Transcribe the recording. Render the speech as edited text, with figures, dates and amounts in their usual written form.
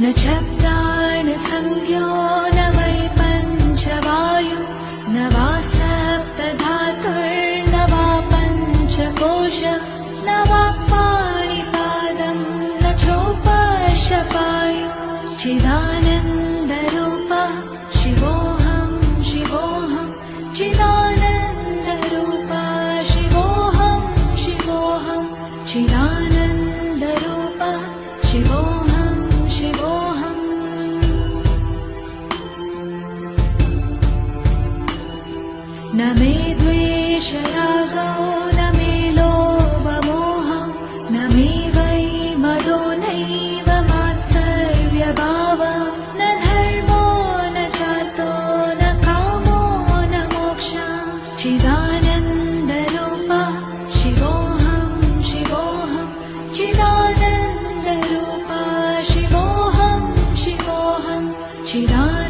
न च प्राणसंज्ञो न वै पञ्चवायु न वा सप्तधातुर्न वा पञ्चकोश न वा पाणिपादं न चोपशपायु चिदानन्दरूपः शिवोऽहं शिवोऽहं चिदानन्दरूपः शिवोऽहं शिवोऽहं चिदानन्दरूपः शिवोऽहं शिवोऽहम् न मे द्वेषरागो न मे लोभमोहः न मे वै मदो नैव मात्सर्यभावः न धर्मो न चार्थो न कामो न मोक्षः चिदानन्दरूपः शिवोऽहं शिवोऽहं चिदानन्दरूपः शिवोऽहं शिवोऽहं चिदानन्दरूपः